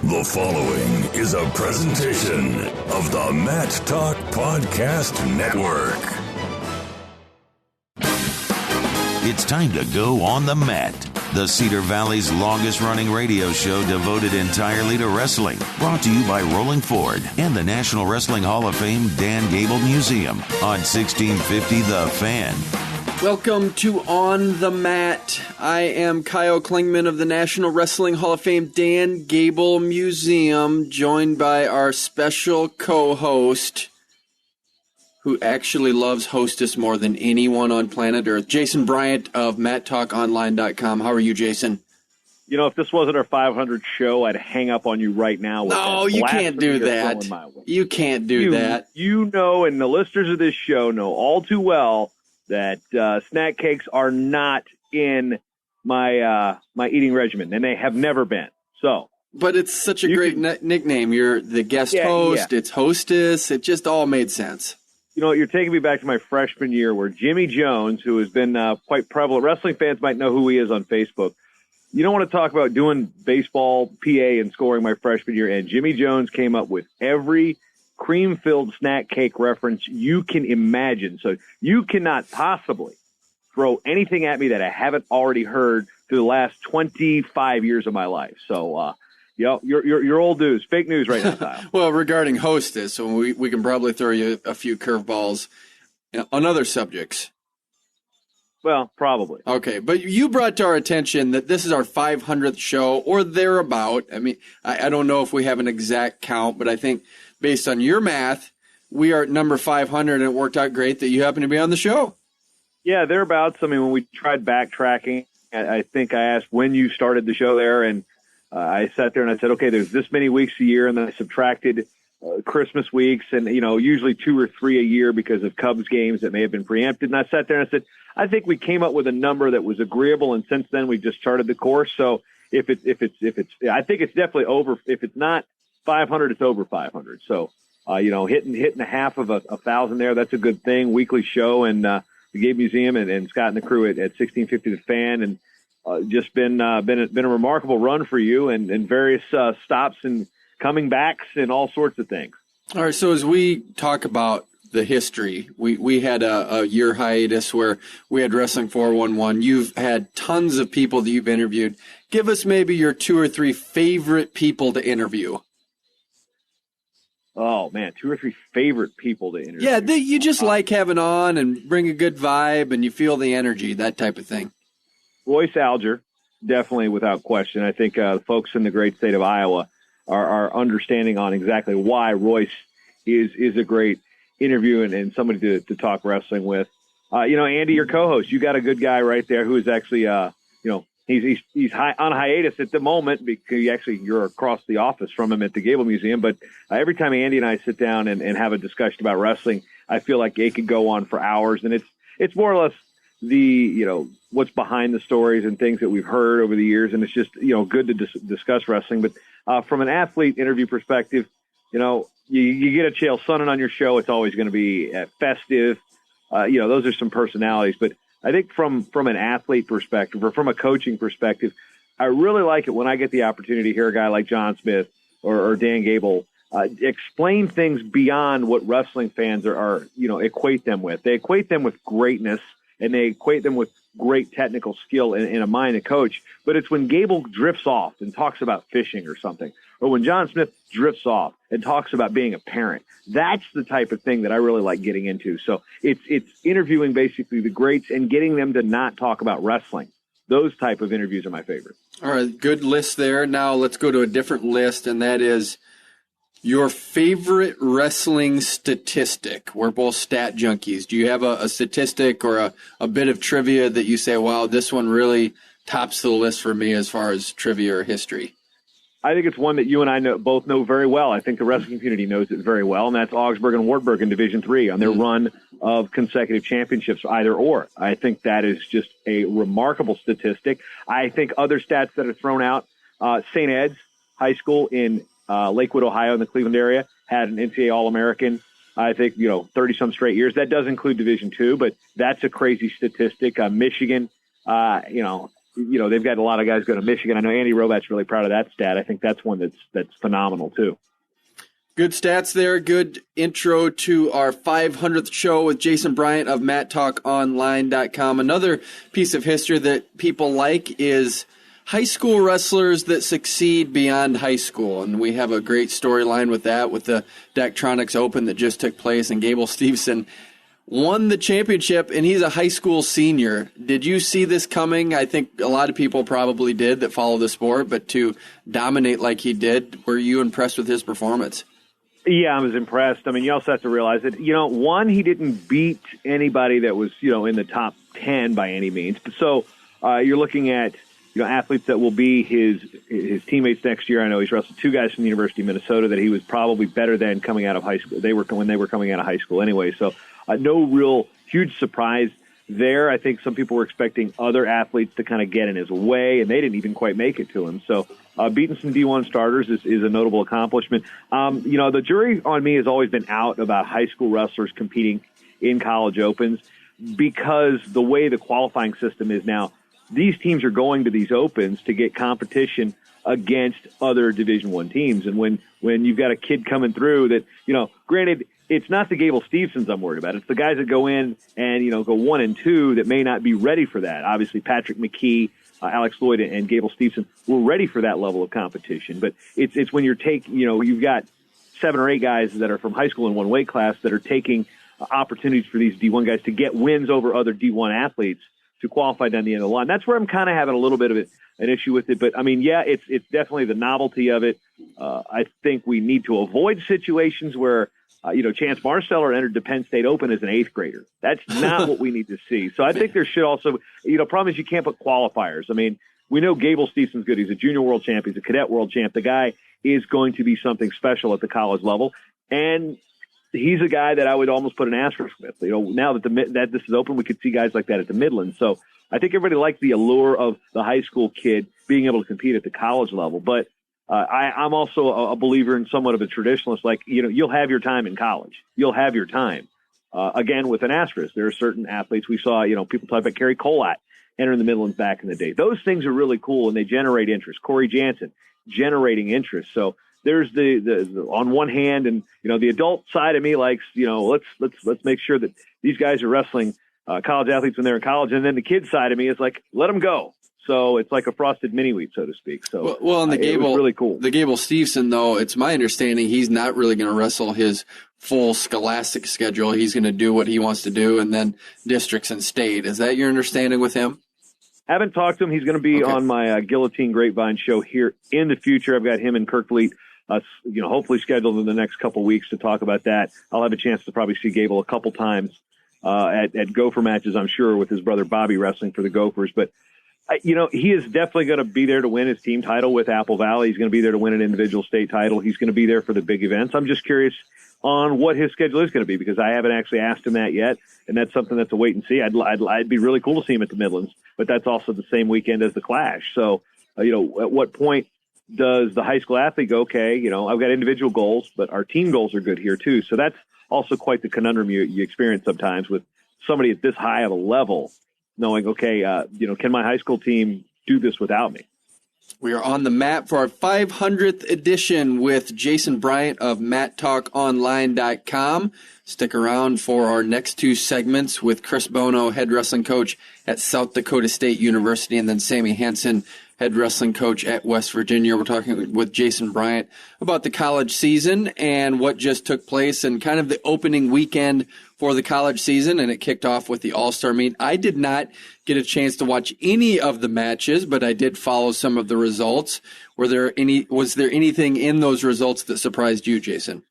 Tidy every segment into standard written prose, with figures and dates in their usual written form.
The following is a presentation of the Matt Talk Podcast Network. It's time to go on the mat. The Cedar Valley's longest-running radio show devoted entirely to wrestling. Brought to you by Rolling Ford and the National Wrestling Hall of Fame Dan Gable Museum on 1650 The Fan. Welcome to On the Mat. I am Kyle Klingman of the National Wrestling Hall of Fame Dan Gable Museum, joined by our special co-host, who actually loves Hostess more than anyone on planet Earth, Jason Bryant of MattTalkOnline.com. How are you, Jason? You know, if this wasn't our 500 show, I'd hang up on you right now. No, you can't do that. You can't do that. You know, and the listeners of this show know all too well that snack cakes are not in my my eating regimen, and they have never been. So, but it's such a great nickname. You're the guest host. Yeah. It's Hostess. It just all made sense. You know, you're taking me back to my freshman year where Jimmy Jones, who has been quite prevalent, wrestling fans might know who he is on Facebook. You don't want to talk about doing baseball, PA, and scoring my freshman year, and Jimmy Jones came up with every cream-filled snack cake reference you can imagine. So you cannot possibly throw anything at me that I haven't already heard through the last 25 years of my life. So, you're old news, fake news right now, Kyle. Well, regarding Hostess, so we can probably throw you a few curveballs on other subjects. Well, probably. Okay, but you brought to our attention that this is our 500th show or thereabout. I mean, I don't know if we have an exact count, but I think based on your math, we are at number 500, and it worked out great that you happen to be on the show. Yeah, thereabouts. I mean, when we tried backtracking, I think I asked when you started the show there, and I sat there and I said, okay, there's this many weeks a year, and then I subtracted Christmas weeks and, usually 2 or 3 a year because of Cubs games that may have been preempted. And I sat there and I said, I think we came up with a number that was agreeable, and since then we've just charted the course. So if it's, I think it's definitely over. If it's not 500, it's over 500. So, hitting the half of 1,000 there, that's a good thing. Weekly show, and the Gabe Museum and Scott and the crew at 1650 The Fan, and just been a remarkable run for you, and various stops and coming backs and all sorts of things. All right, so as we talk about the history, we had a year hiatus where we had Wrestling 411. You've had tons of people that you've interviewed. Give us maybe your 2 or 3 favorite people to interview. Oh, man, 2 or 3 favorite people to interview. Yeah, you just like having on and bring a good vibe and you feel the energy, that type of thing. Royce Alger, definitely without question. I think folks in the great state of Iowa are understanding on exactly why Royce is a great interview and somebody to talk wrestling with. Andy, your co-host, you got a good guy right there who is actually, he's on hiatus at the moment because you're across the office from him at the Gable Museum. But every time Andy and I sit down and have a discussion about wrestling, I feel like it could go on for hours. And it's more or less what's behind the stories and things that we've heard over the years. And it's just, good to discuss wrestling. But from an athlete interview perspective, you get a Chael Sonnen on your show, it's always going to be festive. Those are some personalities. But I think from an athlete perspective or from a coaching perspective, I really like it when I get the opportunity to hear a guy like John Smith or Dan Gable explain things beyond what wrestling fans are equate them with. They equate them with greatness, and they equate them with great technical skill in a mind to coach. But it's when Gable drifts off and talks about fishing or something, or when John Smith drifts off and talks about being a parent. That's the type of thing that I really like getting into. So it's interviewing basically the greats and getting them to not talk about wrestling. Those type of interviews are my favorite. All right, good list there. Now let's go to a different list, and that is your favorite wrestling statistic. We're both stat junkies. Do you have a statistic or a bit of trivia that you say, wow, this one really tops the list for me as far as trivia or history? I think it's one that you and I both know very well. I think the wrestling community knows it very well, and that's Augsburg and Wartburg in Division III on their run of consecutive championships, either or. I think that is just a remarkable statistic. I think other stats that are thrown out, St. Ed's High School in Lakewood, Ohio, in the Cleveland area, had an NCAA All-American, I think, 30-some straight years. That does include Division II, but that's a crazy statistic. Michigan, they've got a lot of guys going to Michigan. I know Andy Robat's really proud of that stat. I think that's one that's phenomenal too. Good stats there. Good intro to our 500th show with Jason Bryant of MattTalkOnline.com. Another piece of history that people like is high school wrestlers that succeed beyond high school. And we have a great storyline with that, with the Daktronics Open that just took place, and Gable Steveson won the championship, and he's a high school senior. Did you see this coming? I think a lot of people probably did that follow the sport, but to dominate like he did, were you impressed with his performance? Yeah, I was impressed. I mean, you also have to realize that, one, he didn't beat anybody that was, in the top 10 by any means. So you're looking at, athletes that will be his teammates next year. I know he's wrestled two guys from the University of Minnesota that he was probably better than coming out of high school. When they were coming out of high school anyway. So no real huge surprise there. I think some people were expecting other athletes to kind of get in his way, and they didn't even quite make it to him. So beating some D1 starters is a notable accomplishment. The jury on me has always been out about high school wrestlers competing in college opens because the way the qualifying system is now, these teams are going to these opens to get competition against other Division I teams. And when you've got a kid coming through that, granted, it's not the Gable Stevensons I'm worried about. It's the guys that go in and, go 1 and 2 that may not be ready for that. Obviously, Patrick McKee, Alex Lloyd, and Gable Stevenson were ready for that level of competition. But it's when you've got 7 or 8 guys that are from high school in one weight class that are taking opportunities for these D1 guys to get wins over other D1 athletes to qualify down the end of the line. That's where I'm kind of having a little bit of an issue with it. But, I mean, yeah, it's definitely the novelty of it. I think we need to avoid situations where, Chance Marsteller entered the Penn State Open as an 8th grader. That's not what we need to see. So I think there should also, problem is you can't put qualifiers. I mean, we know Gable Stevenson's good. He's a junior world champ. He's a cadet world champ. The guy is going to be something special at the college level. And he's a guy that I would almost put an asterisk with. Now that this is open, we could see guys like that at the Midlands. So I think everybody likes the allure of the high school kid being able to compete at the college level. But I'm also a believer in somewhat of a traditionalist. Like, you'll have your time in college. You'll have your time. Again, with an asterisk, there are certain athletes we saw, people talk about Kerry Colat entering the Midlands back in the day. Those things are really cool and they generate interest. Corey Jansen generating interest. So there's the on one hand, and the adult side of me likes, let's make sure that these guys are wrestling college athletes when they're in college, and then the kid side of me is like, let them go. So it's like a frosted mini wheat, so to speak. So and it was really cool. The Gable Steveson, though, it's my understanding he's not really going to wrestle his full scholastic schedule. He's going to do what he wants to do, and then districts and state. Is that your understanding with him? Haven't talked to him. He's going to be on my Guillotine Grapevine show here in the future. I've got him and Kirk Fleet, hopefully scheduled in the next couple weeks to talk about that. I'll have a chance to probably see Gable a couple times at Gopher matches, I'm sure, with his brother Bobby wrestling for the Gophers. But he is definitely going to be there to win his team title with Apple Valley. He's going to be there to win an individual state title. He's going to be there for the big events. I'm just curious on what his schedule is going to be because I haven't actually asked him that yet, and that's something that's a wait and see. I'd be really cool to see him at the Midlands, but that's also the same weekend as the Clash. So, at what point does the high school athlete go, okay, I've got individual goals, but our team goals are good here too. So that's also quite the conundrum you experience sometimes with somebody at this high of a level knowing, okay, can my high school team do this without me? We are on the map for our 500th edition with Jason Bryant of MattTalkOnline.com. Stick around for our next 2 segments with Chris Bono, head wrestling coach at South Dakota State University, and then Sammie Henson, head wrestling coach at West Virginia. We're talking with Jason Bryant about the college season and what just took place and kind of the opening weekend for the college season, and it kicked off with the All-Star meet. I did not get a chance to watch any of the matches, but I did follow some of the results. Was there anything in those results that surprised you, Jason?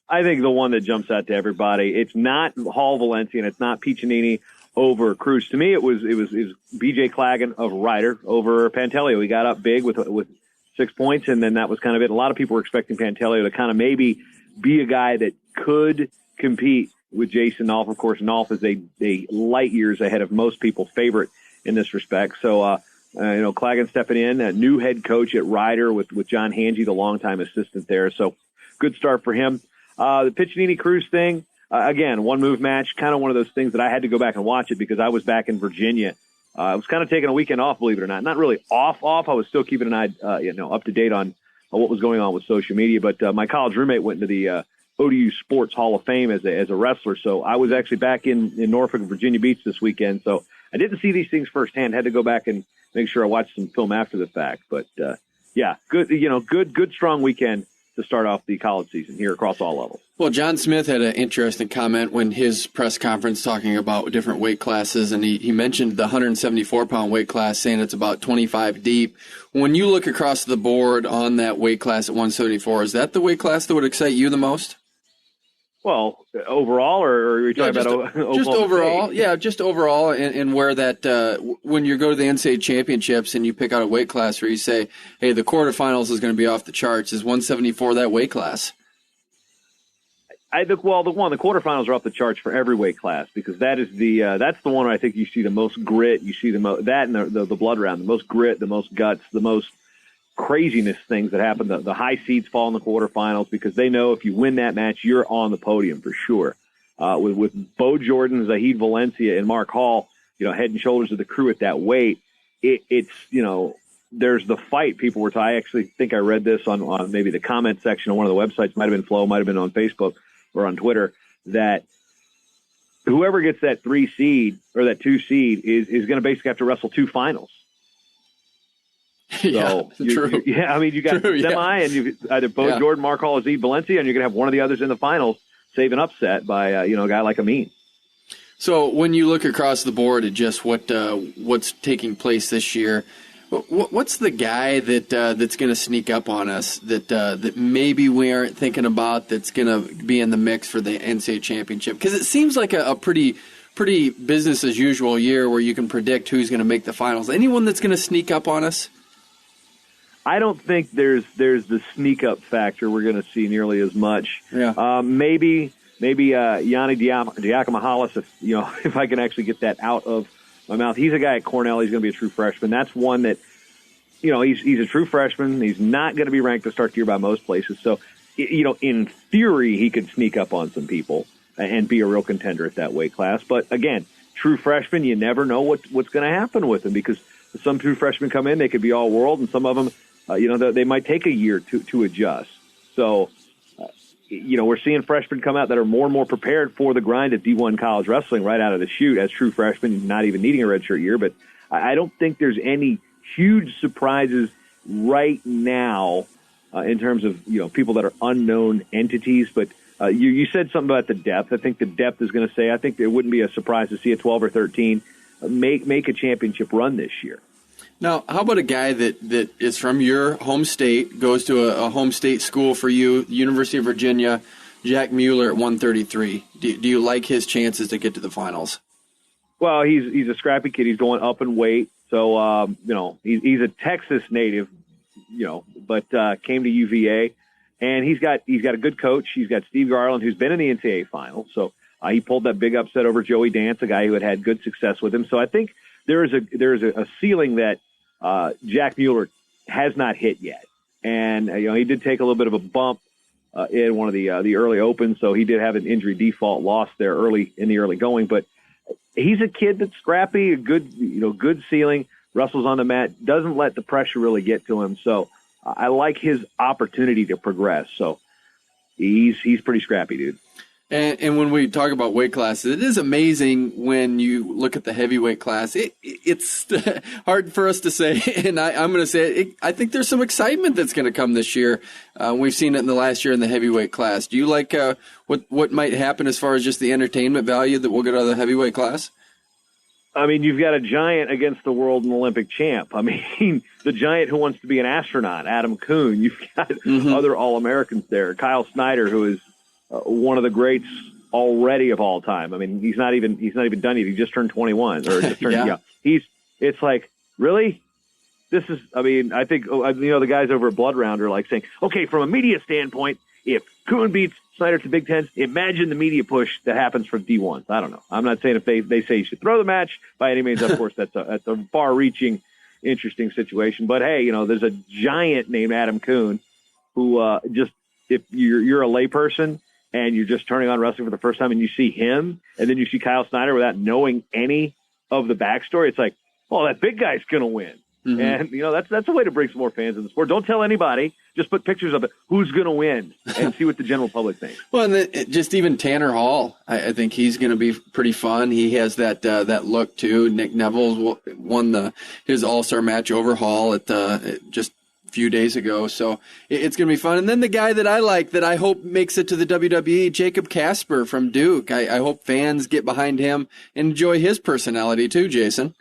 I think the one that jumps out to everybody, it's not Hall Valencia and it's not Piccinini over Cruz. To me, it was BJ Claggan of Ryder over Pantelio. He got up big with 6 points, and then that was kind of it. A lot of people were expecting Pantelio to kind of maybe be a guy that could compete with Jason Nolf. Of course, Nolf is a light years ahead of most people's favorite in this respect. So, Claggan stepping in, a new head coach at Ryder with John Hange, the longtime assistant there. So good start for him. The Piccinini Cruz thing, again, one move match, kind of one of those things that I had to go back and watch it because I was back in Virginia I was kind of taking a weekend off, believe it or not. Not really off. I was still keeping an eye, up to date on what was going on with social media. But my college roommate went into the ODU Sports Hall of Fame as a wrestler. So I was actually back in Norfolk, Virginia Beach this weekend. So I didn't see these things firsthand. Had to go back and make sure I watched some film after the fact. But yeah, good, strong weekend to start off the college season here across all levels. Well, John Smith had an interesting comment when his press conference talking about different weight classes, and he mentioned the 174-pound weight class, saying it's about 25 deep. When you look across the board on that weight class at 174, is that the weight class that would excite you the most? Well, overall, or are you talking about just overall? State? Yeah, just overall, and where that when you go to the NCAA championships and you pick out a weight class where you say, hey, the quarterfinals is going to be off the charts, is 174 that weight class? I think, well, the quarterfinals are off the charts for every weight class, because that is that's the one where I think you see the most grit, you see that and the blood round, the most grit, the most guts, the most craziness things that happen. The high seeds fall in the quarterfinals because they know if you win that match, you're on the podium for sure. With Bo Jordan, Zahid Valencia, and Mark Hall, head and shoulders of the crew at that weight, it's there's the fight. People were I actually think I read this on maybe the comment section of one of the websites, might have been Flow, might have been on Facebook or on Twitter, that whoever gets that 3 seed or that 2 seed is going to basically have to wrestle 2 finals. Yeah, so true. I mean, you got semi, and you either Bo Jordan, Mark Hall, or Zahid Valencia, and you're going to have one of the others in the finals save an upset by a guy like Amin. So when you look across the board at just what's taking place this year, what's the guy that's going to sneak up on us that maybe we aren't thinking about, that's going to be in the mix for the NCAA championship? Because it seems like a pretty business as usual year where you can predict who's going to make the finals. Anyone that's going to sneak up on us? I don't think there's the sneak up factor we're going to see nearly as much. Yeah. Maybe Yanni Diakomahalis, if I can actually get that out of my mouth. He's a guy at Cornell. He's going to be a true freshman. That's one that, he's a true freshman. He's not going to be ranked to start the year by most places. So, in theory, he could sneak up on some people and be a real contender at that weight class. But again, true freshman, you never know what's going to happen with him, because some true freshmen come in, they could be all world, and some of them, they might take a year to adjust. So, we're seeing freshmen come out that are more and more prepared for the grind at D1 college wrestling right out of the chute as true freshmen, not even needing a redshirt year. But I don't think there's any huge surprises right now in terms of, people that are unknown entities. But you said something about the depth. I think the depth is going to say, I think it wouldn't be a surprise to see a 12 or 13 make a championship run this year. Now, how about a guy that is from your home state, goes to a home state school for you, University of Virginia, Jack Mueller at 133? Do you like his chances to get to the finals? Well, he's a scrappy kid. He's going up in weight. So, he's a Texas native, but came to UVA. And he's got a good coach. He's got Steve Garland, who's been in the NCAA finals. So he pulled that big upset over Joey Dance, a guy who had good success with him. So I think there is a ceiling that Jack Mueller has not hit yet. And, he did take a little bit of a bump in one of the early opens. So he did have an injury default loss there early going. But he's a kid that's scrappy, a good ceiling, wrestles on the mat, doesn't let the pressure really get to him. So I like his opportunity to progress. So he's pretty scrappy, dude. And when we talk about weight classes, it is amazing when you look at the heavyweight class. It's hard for us to say, and I'm going to say it, I think there's some excitement that's going to come this year. We've seen it in the last year in the heavyweight class. Do you like what might happen as far as just the entertainment value that we'll get out of the heavyweight class? I mean, you've got a giant against the world and Olympic champ. I mean, the giant who wants to be an astronaut, Adam Kuhn. You've got other All-Americans there. Kyle Snyder, who is one of the greats already of all time. I mean, he's not even done yet. He just turned 21 or just turned, It's like, really? This is, I mean, I think, the guys over at Blood Round are like saying, okay, from a media standpoint, if Kuhn beats Snyder to Big Tens, imagine the media push that happens for D1s. I don't know. I'm not saying if they say you should throw the match by any means. Of course, that's a far-reaching, interesting situation. But hey, there's a giant named Adam Kuhn who just, if you're a layperson and you're just turning on wrestling for the first time and you see him and then you see Kyle Snyder without knowing any of the backstory, it's like, well, that big guy's going to win. Mm-hmm. And, that's a way to bring some more fans in the sport. Don't tell anybody. Just put pictures of it. Who's going to win and see what the general public thinks. Well, and just even Tanner Hall, I think he's going to be pretty fun. He has that look, too. Nick Neville won his All-Star match over Hall at just a few days ago. So it's going to be fun. And then the guy that I like that I hope makes it to the WWE, Jacob Kasper from Duke. I hope fans get behind him and enjoy his personality, too, Jason.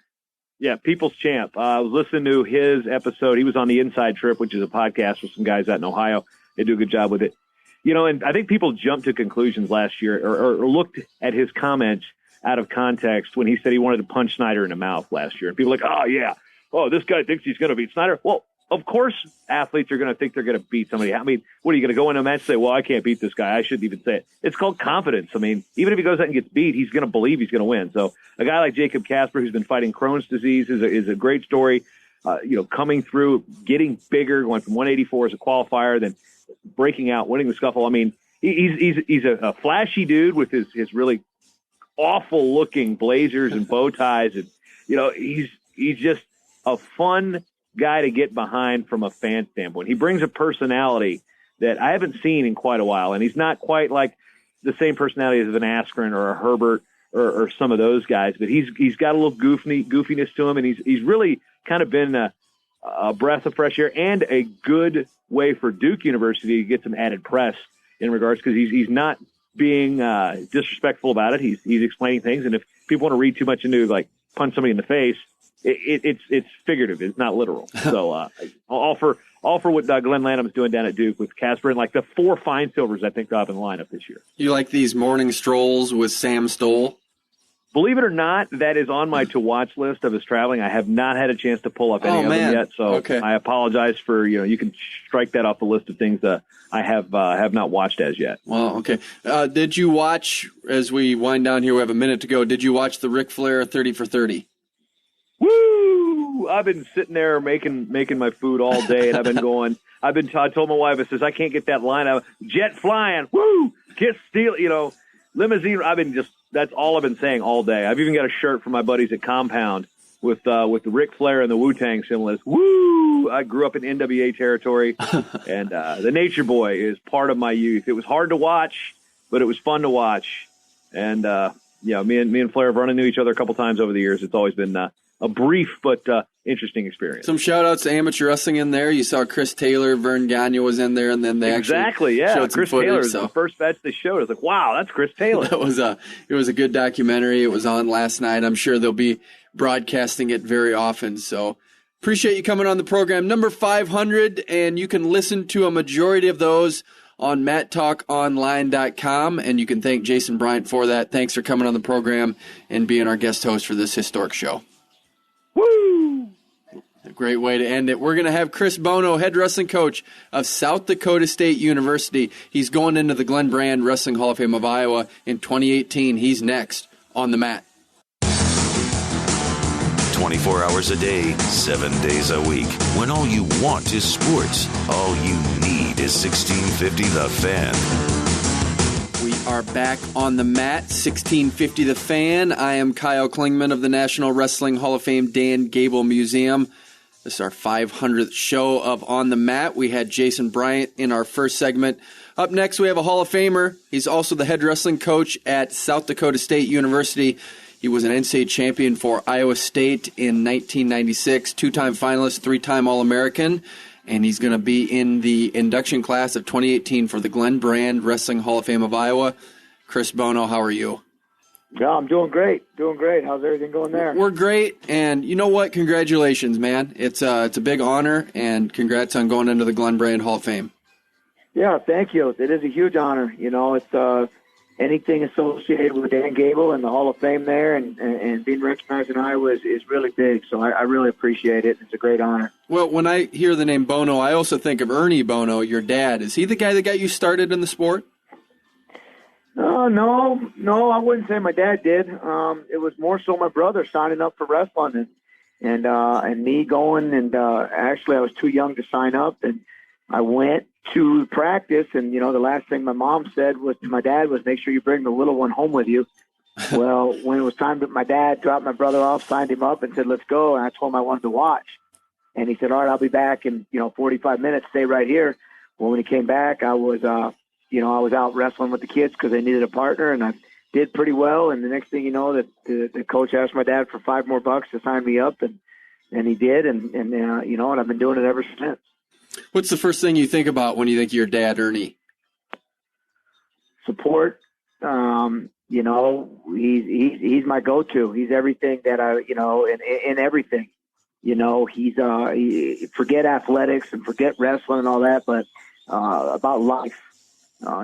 Yeah, People's Champ. I was listening to his episode. He was on the Inside Trip, which is a podcast with some guys out in Ohio. They do a good job with it. And I think people jumped to conclusions last year or looked at his comments out of context when he said he wanted to punch Snyder in the mouth last year. And people were like, oh, yeah. Oh, this guy thinks he's going to beat Snyder. Well, of course athletes are going to think they're going to beat somebody. I mean, what are you going to go into a match and say, well, I can't beat this guy? I shouldn't even say it. It's called confidence. I mean, even if he goes out and gets beat, he's going to believe he's going to win. So a guy like Jacob Kasper, who's been fighting Crohn's disease, is a great story. Coming through, getting bigger, going from 184 as a qualifier, then breaking out, winning the scuffle. I mean, he's a flashy dude with his really awful looking blazers and bow ties. And, he's just a fun guy to get behind from a fan standpoint. He brings a personality that I haven't seen in quite a while, and he's not quite like the same personality as an Askren or a Herbert or some of those guys, but he's got a little goofiness to him, and he's really kind of been a breath of fresh air and a good way for Duke University to get some added press in regards, because he's not being disrespectful about it. He's explaining things, and if people want to read too much into like punch somebody in the face, it's figurative. It's not literal. So all for what Glenn Lanham's doing down at Duke with Kasper and like the 4 fine silvers I think they'll have in the lineup this year. You like these morning strolls with Sam Stoll? Believe it or not, that is on my to-watch list of his traveling. I have not had a chance to pull up any of them yet, so okay. I apologize for, you can strike that off the list of things that I have not watched as yet. Well, okay. Did you watch, as we wind down here, we have a minute to go, did you watch the Ric Flair 30 for 30? Woo! I've been sitting there making my food all day, and I told my wife, I says, I can't get that line out. Jet flying, woo! Kiss steel, limousine. That's all I've been saying all day. I've even got a shirt from my buddies at Compound with the Ric Flair and the Wu-Tang symbols. Woo! I grew up in NWA territory, and the Nature Boy is part of my youth. It was hard to watch, but it was fun to watch. And me and Flair have run into each other a couple times over the years. It's always been a brief but interesting experience. Some shout-outs to amateur wrestling in there. You saw Chris Taylor, Vern Gagne was in there, and then they actually showed Chris footage, Taylor is the first batch they showed. I was like, wow, that's Chris Taylor. It was a good documentary. It was on last night. I'm sure they'll be broadcasting it very often. So appreciate you coming on the program. Number 500, and you can listen to a majority of those on MattTalkOnline.com, and you can thank Jason Bryant for that. Thanks for coming on the program and being our guest host for this historic show. Woo! A great way to end it. We're going to have Chris Bono, head wrestling coach of South Dakota State University. He's going into the Glenn Brand Wrestling Hall of Fame of Iowa in 2018. He's next on the mat. 24 hours a day, 7 days a week. When all you want is sports, all you need is 1650 The Fan. We are back on the mat, 1650 The Fan. I am Kyle Klingman of the National Wrestling Hall of Fame Dan Gable Museum. This is our 500th show of On the Mat. We had Jason Bryant in our first segment. Up next, we have a Hall of Famer. He's also the head wrestling coach at South Dakota State University. He was an NCAA champion for Iowa State in 1996, two-time finalist, three-time All-American. And he's going to be in the induction class of 2018 for the Glenn Brand Wrestling Hall of Fame of Iowa. Chris Bono, how are you? Yeah, I'm doing great. How's everything going there? We're great, and you know what? Congratulations, man. It's a big honor, and congrats on going into the Glenn Brand Hall of Fame. Yeah, thank you. It is a huge honor. It's anything associated with Dan Gable and the Hall of Fame there and being recognized in Iowa is really big, so I really appreciate it. It's a great honor. Well, when I hear the name Bono, I also think of Ernie Bono, your dad. Is he the guy that got you started in the sport? No, I wouldn't say my dad did. It was more so my brother signing up for wrestling and me going. And actually, I was too young to sign up, and I went to practice. And the last thing my mom said was to my dad was, "Make sure you bring the little one home with you." Well, when it was time, my dad dropped my brother off, signed him up, and said, "Let's go." And I told him I wanted to watch. And he said, "All right, I'll be back in 45 minutes. Stay right here." Well, when he came back, I was I was out wrestling with the kids because they needed a partner, and I did pretty well. And the next thing you know, that the coach asked my dad for $5 more to sign me up, and he did, and I've been doing it ever since. What's the first thing you think about when you think of your dad, Ernie? Support. He's my go-to. He's everything that in everything. He's forget athletics and forget wrestling and all that, but about life.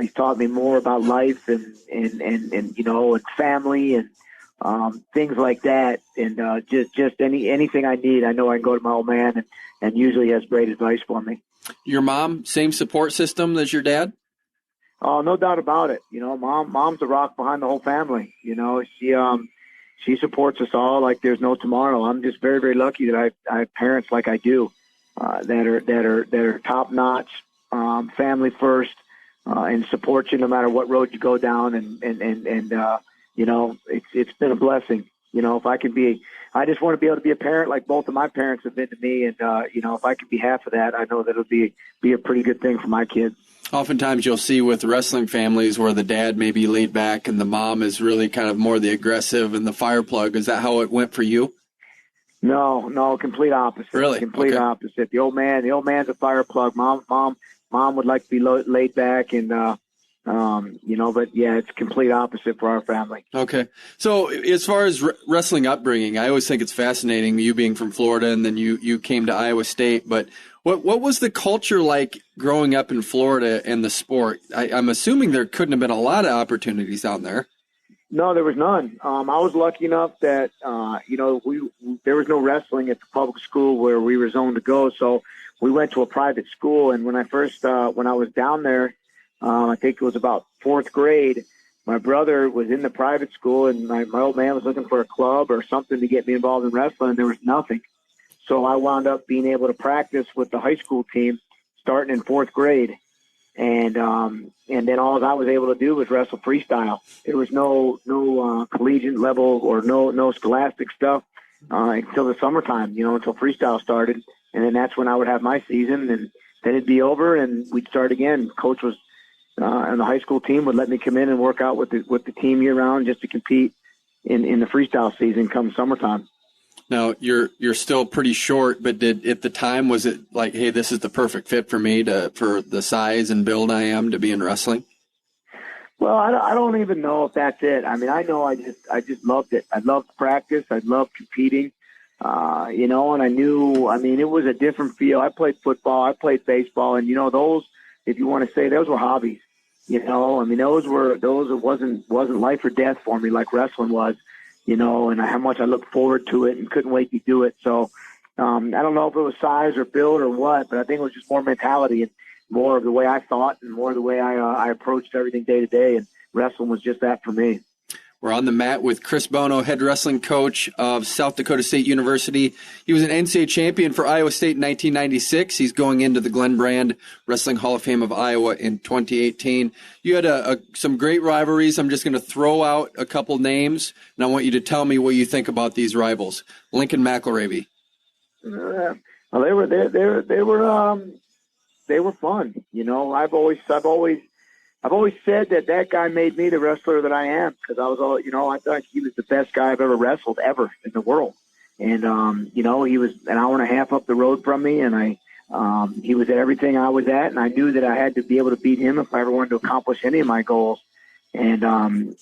He's taught me more about life and family and things like that. And just anything I need, I know I can go to my old man and usually has great advice for me. Your mom, same support system as your dad? Oh, no doubt about it. Mom's the rock behind the whole family. She supports us all like there's no tomorrow. I'm just very, very lucky that I have parents like I do, that are top notch, family first, and support you no matter what road you go down. It's been a blessing. If I can I just want to be able to be a parent like both of my parents have been to me. And, if I can be half of that, I know that it'll be a pretty good thing for my kids. Oftentimes you'll see with wrestling families where the dad may be laid back and the mom is really kind of more the aggressive and the fire plug. Is that how it went for you? No, complete opposite. Really? Complete Okay. opposite. The old man's a fire plug. Mom would like to be laid back and, but yeah, it's complete opposite for our family. Okay. So as far as wrestling upbringing, I always think it's fascinating, you being from Florida and then you came to Iowa State, but what was the culture like growing up in Florida and the sport? I'm assuming there couldn't have been a lot of opportunities down there. No, there was none. I was lucky enough that, there was no wrestling at the public school where we were zoned to go. So we went to a private school. And when I was down there, I think it was about fourth grade, my brother was in the private school and my old man was looking for a club or something to get me involved in wrestling. And there was nothing. So I wound up being able to practice with the high school team starting in fourth grade. And then all I was able to do was wrestle freestyle. There was no collegiate level or no scholastic stuff until the summertime, until freestyle started. And then that's when I would have my season, and then it'd be over and we'd start again. Coach was and the high school team would let me come in and work out with the team year round just to compete in the freestyle season come summertime. Now you're still pretty short, but at the time was it like, hey, this is the perfect fit for me for the size and build I am to be in wrestling? Well, I don't even know if that's it. I mean, I know I just loved it. I loved practice. I loved competing. And I knew. I mean, it was a different feel. I played football. I played baseball, and those, if you want to say, those were hobbies. I mean, those wasn't life or death for me like wrestling was. And how much I looked forward to it and couldn't wait to do it. So I don't know if it was size or build or what, but I think it was just more mentality and more of the way I thought and more of the way I approached everything day to day. And wrestling was just that for me. We're on the mat with Chris Bono, head wrestling coach of South Dakota State University. He was an NCAA champion for Iowa State in 1996. He's going into the Glenn Brand Wrestling Hall of Fame of Iowa in 2018. You had some great rivalries. I'm just going to throw out a couple names, and I want you to tell me what you think about these rivals. Lincoln McElravy. Well, they were fun. I've always said that guy made me the wrestler that I am because I thought he was the best guy I've ever wrestled ever in the world. And, he was an hour and a half up the road from me and he was at everything I was at. And I knew that I had to be able to beat him if I ever wanted to accomplish any of my goals. And,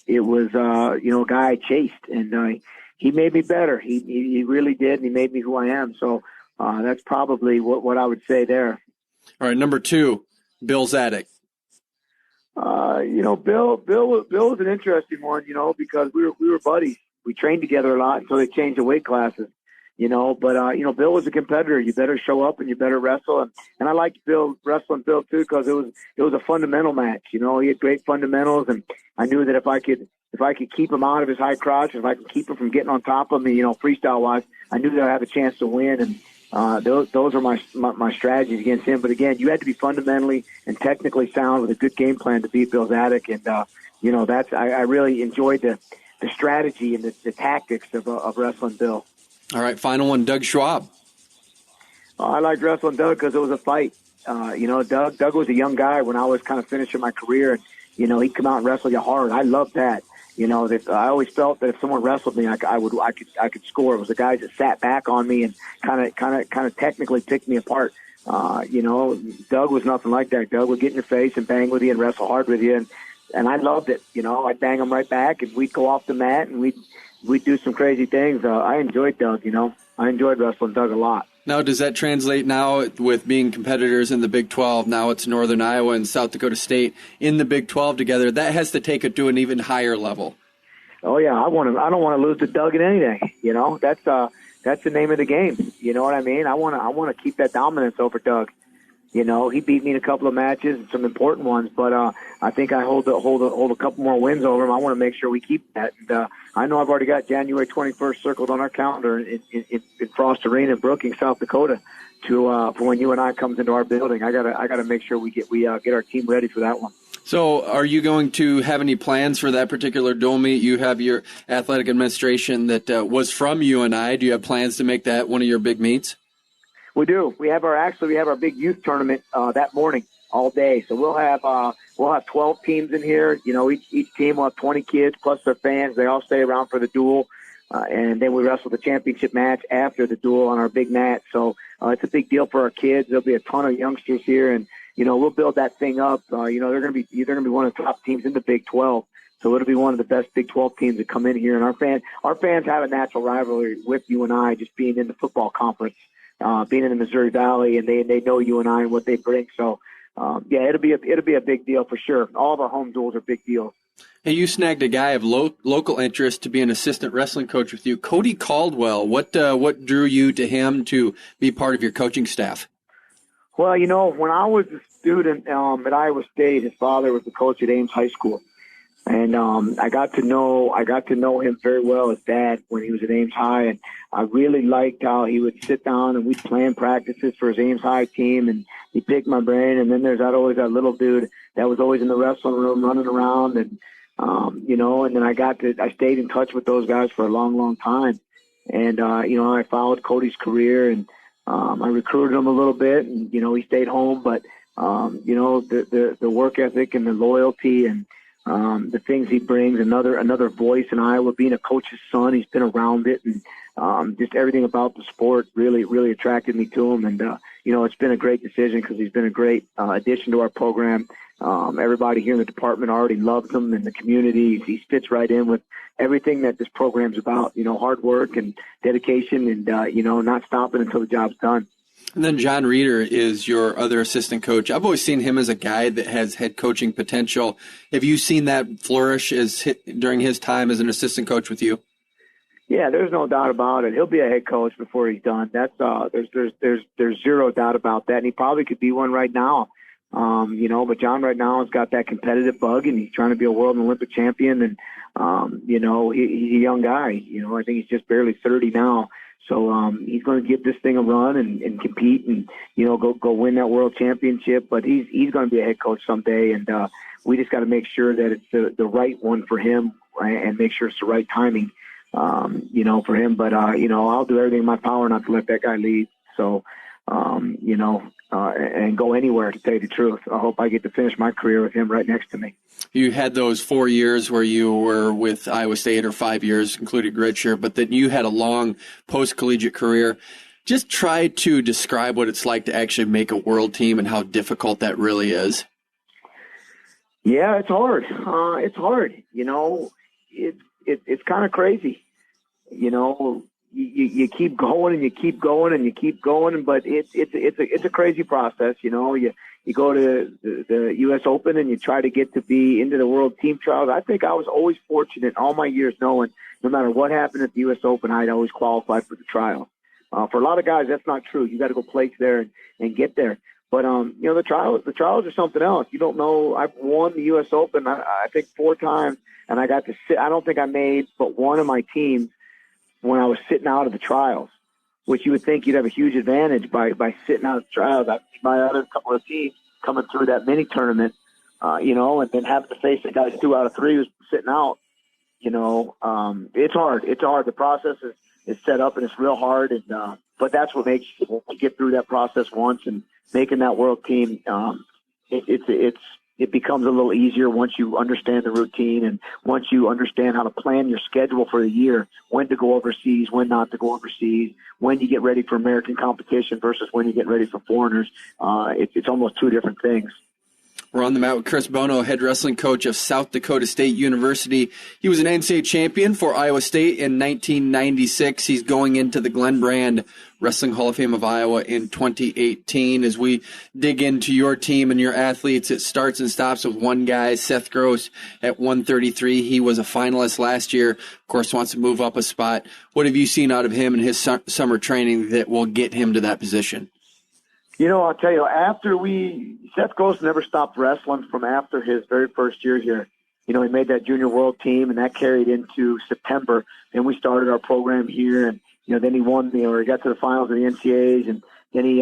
it was, a guy I chased and, he made me better. He really did. And he made me who I am. So, that's probably what I would say there. All right. Number 2, Bill Zadek. Bill was an interesting one, because we were buddies. We trained together a lot until they changed the weight classes, but Bill was a competitor. You better show up and you better wrestle. And I liked wrestling Bill too, because it was a fundamental match. He had great fundamentals, and I knew that if I could keep him out of his high crotch, if I could keep him from getting on top of me, freestyle wise, I knew that I had a chance to win. And, those are my strategies against him. But again, you had to be fundamentally and technically sound with a good game plan to beat Bill Zadek. And, I really enjoyed strategy and the tactics of wrestling Bill. All right, final one, Doug Schwab. I liked wrestling Doug because it was a fight. Doug was a young guy when I was kind of finishing my career, and he'd come out and wrestle you hard. I loved that. I always felt that if someone wrestled me, I could score. It was the guys that sat back on me and kind of technically picked me apart. Doug was nothing like that. Doug would get in your face and bang with you and wrestle hard with you, and I loved it. I'd bang him right back, and we'd go off the mat and we'd do some crazy things. I enjoyed Doug. I enjoyed wrestling Doug a lot. Now, does that translate now with being competitors in the Big 12? Now it's Northern Iowa and South Dakota State in the Big 12 together. That has to take it to an even higher level. Oh yeah, I don't want to lose to Doug in anything. That's the name of the game. You know what I mean? I want to keep that dominance over Doug. He beat me in a couple of matches, some important ones, but I think I hold a couple more wins over him. I want to make sure we keep that. And I know I've already got January 21st circled on our calendar in Frost Arena in Brookings, South Dakota, for when you and I comes into our building. I gotta make sure we get our team ready for that one. So, are you going to have any plans for that particular dual meet? You have your athletic administration that was from UNI. Do you have plans to make that one of your big meets? We do. We have our big youth tournament that morning all day. So we'll have 12 teams in here. Each team will have 20 kids plus their fans. They all stay around for the duel, and then we wrestle the championship match after the duel on our big mat. So it's a big deal for our kids. There'll be a ton of youngsters here, and we'll build that thing up. They're going to be one of the top teams in the Big 12. So it'll be one of the best Big 12 teams that come in here, and our fans have a natural rivalry with UNI just being in the football conference. Being in the Missouri Valley, and they know UNI and what they bring. So, it'll be a big deal for sure. All of our home duels are big deals. Hey, you snagged a guy of local interest to be an assistant wrestling coach with you, Cody Caldwell. What drew you to him to be part of your coaching staff? Well, when I was a student at Iowa State, his father was the coach at Ames High School. And I got to know him very well as dad when he was at Ames High, and I really liked how he would sit down and we'd plan practices for his Ames High team, and he picked my brain. And then there's always that little dude that was always in the wrestling room running around, and and then I stayed in touch with those guys for a long, long time. And I followed Cody's career, and I recruited him a little bit, and he stayed home, but the work ethic and the loyalty and the things he brings, another voice in Iowa, being a coach's son, he's been around it, and just everything about the sport really attracted me to him. And it's been a great decision because he's been a great addition to our program. Everybody here in the department already loves him, and the community, he fits right in with everything that this program's about. Hard work and dedication, and not stopping until the job's done. And then John Reeder is your other assistant coach. I've always seen him as a guy that has head coaching potential. Have you seen that flourish during his time as an assistant coach with you? Yeah, there's no doubt about it. He'll be a head coach before he's done. That's there's zero doubt about that, and he probably could be one right now. But John right now has got that competitive bug, and he's trying to be a world and Olympic champion. And he's a young guy. I think he's just barely 30 now. So he's going to give this thing a run and compete and go win that world championship. But he's going to be a head coach someday, and we just got to make sure that it's the right one for him, and make sure it's the right timing, for him. But I'll do everything in my power not to let that guy leave. So and go anywhere, to tell you the truth. I hope I get to finish my career with him right next to me. You had those 4 years where you were with Iowa State, or 5 years, including redshirt, but then you had a long post-collegiate career. Just try to describe what it's like to actually make a world team and how difficult that really is. Yeah, it's hard. It's hard. It's kind of crazy. You keep going and you keep going and you keep going, but it's a crazy process. You go to the U.S. Open and you try to get to be into the World Team Trials. I think I was always fortunate all my years knowing no matter what happened at the U.S. Open, I'd always qualify for the trial. For a lot of guys, that's not true. You got to go place there and get there. But the trials are something else. You don't know. I've won the U.S. Open I think 4 times, and I got to sit. I don't think I made but one of my teams when I was sitting out of the trials, which you would think you'd have a huge advantage by sitting out of the trials. My other couple of teams coming through that mini tournament, and then having to face the guys 2 out of 3 who's sitting out, It's hard. It's hard. The process is set up and it's real hard. And, but that's what makes you get through that process once and making that world team. It becomes a little easier once you understand the routine and once you understand how to plan your schedule for the year, when to go overseas, when not to go overseas, when you get ready for American competition versus when you get ready for foreigners. It's almost two different things. We're on the mat with Chris Bono, head wrestling coach of South Dakota State University. He was an NCAA champion for Iowa State in 1996. He's going into the Glenn Brand Wrestling Hall of Fame of Iowa in 2018. As we dig into your team and your athletes, it starts and stops with one guy, Seth Gross, at 133. He was a finalist last year. Of course, wants to move up a spot. What have you seen out of him in his summer training that will get him to that position? I'll tell you, Seth Gross never stopped wrestling from after his very first year here. He made that junior world team, and that carried into September. Then we started our program here, and, then he won, he got to the finals of the NCAAs, and then he,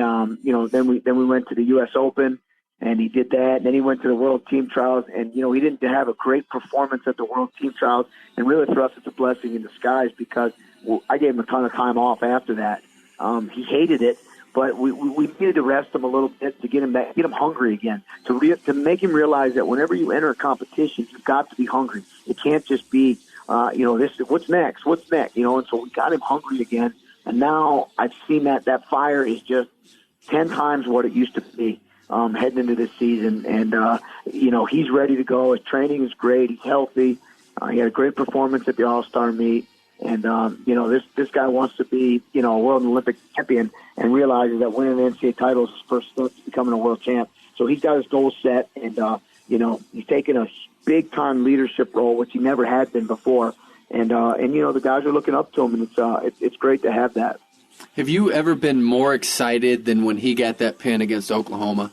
then we went to the U.S. Open, and he did that. And then he went to the World Team Trials, and, he didn't have a great performance at the World Team Trials, and really for us it's a blessing in disguise because I gave him a ton of time off after that. He hated it. But we needed to rest him a little bit to get him back, get him hungry again, to make him realize that whenever you enter a competition, you've got to be hungry. It can't just be, this, what's next, and so we got him hungry again. And now I've seen that fire is just 10 times what it used to be heading into this season. And, he's ready to go. His training is great. He's healthy. He had a great performance at the All-Star meet. And, this guy wants to be, a world and Olympic champion and realizes that winning the NCAA title is his first step to becoming a world champ. So he's got his goals set and, he's taking a big-time leadership role, which he never had been before. And the guys are looking up to him, and it's great to have that. Have you ever been more excited than when he got that pin against Oklahoma?